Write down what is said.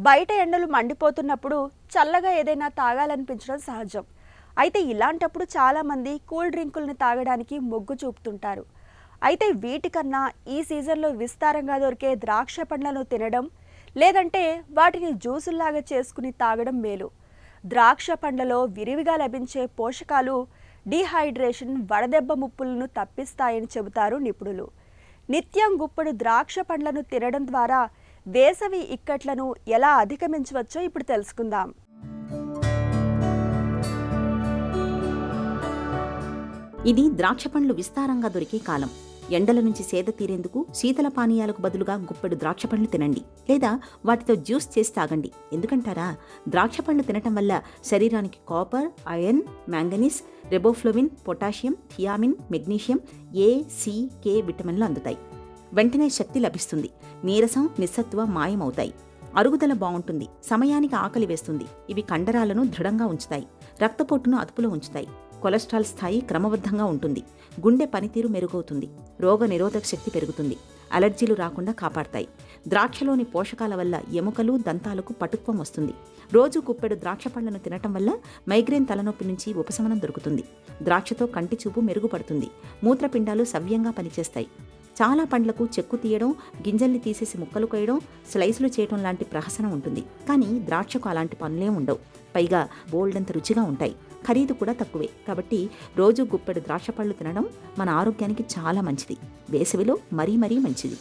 బయట ఎండలు మండిపోతున్నప్పుడు చల్లగా ఏదైనా తాగాలనిపించడం సహజం. అయితే ఇలాంటప్పుడు చాలామంది కూల్ డ్రింకుల్ని తాగడానికి మొగ్గు చూపుతుంటారు. అయితే వీటికన్నా ఈ సీజన్లో విస్తారంగా దొరికే ద్రాక్ష పండ్లను తినడం, లేదంటే వాటిని జ్యూసుల్లాగా చేసుకుని తాగడం మేలు. ద్రాక్ష పండ్లలో విరివిగా లభించే పోషకాలు డీహైడ్రేషన్, వడదెబ్బ ముప్పులను తప్పిస్తాయని చెబుతారు నిపుణులు. నిత్యం గుప్పెడు ద్రాక్ష పండ్లను తినడం ద్వారా వేసవి ఇక్కట్లను ఎలా అధిగమించవచ్చో ఇప్పుడు తెలుసుకుందాం. ఇది ద్రాక్ష పండ్లు విస్తారంగా దొరికే కాలం. ఎండల నుంచి సేద తీరేందుకు శీతల పానీయాలకు బదులుగా గుప్పెడు ద్రాక్ష పండ్లు తినండి, లేదా వాటితో జ్యూస్ చేసి తాగండి. ఎందుకంటారా, ద్రాక్ష పండ్లు తినటం వల్ల శరీరానికి copper, iron, manganese, riboflavin, potassium, thiamine, magnesium, A, C, K విటమిన్లు అందుతాయి. వెంటనే శక్తి లభిస్తుంది. నీరసం, నిస్సత్వ మాయమవుతాయి. అరుగుదల బాగుంటుంది. సమయానికి ఆకలి వేస్తుంది. ఇవి కండరాలను దృఢంగా ఉంచుతాయి. రక్తపోటును అదుపులో ఉంచుతాయి. కొలెస్ట్రాల్ స్థాయి క్రమబద్ధంగా ఉంటుంది. గుండె పనితీరు మెరుగవుతుంది. రోగ నిరోధక శక్తి పెరుగుతుంది. అలర్జీలు రాకుండా కాపాడతాయి. ద్రాక్షలోని పోషకాల వల్ల ఎముకలు, దంతాలకు పటుత్వం వస్తుంది. రోజు గుప్పెడు ద్రాక్ష పళ్లను తినటం వల్ల మైగ్రేన్, తలనొప్పి నుంచి ఉపశమనం దొరుకుతుంది. ద్రాక్షతో కంటి చూపు మెరుగుపడుతుంది. మూత్రపిండాలు సవ్యంగా పనిచేస్తాయి. చాలా పండ్లకు చెక్కు తీయడం, గింజల్ని తీసేసి ముక్కలు కోయడం, స్లైసులు చేయడం లాంటి ప్రహసనం ఉంటుంది. కానీ ద్రాక్షకు అలాంటి పనులే ఉండవు. పైగా బోల్డంత రుచిగా ఉంటాయి. ఖరీదు కూడా తక్కువే. కాబట్టి రోజు గుప్పెడు ద్రాక్ష పళ్ళు తినడం మన ఆరోగ్యానికి చాలా మంచిది. వేసవిలో మరీ మంచిది.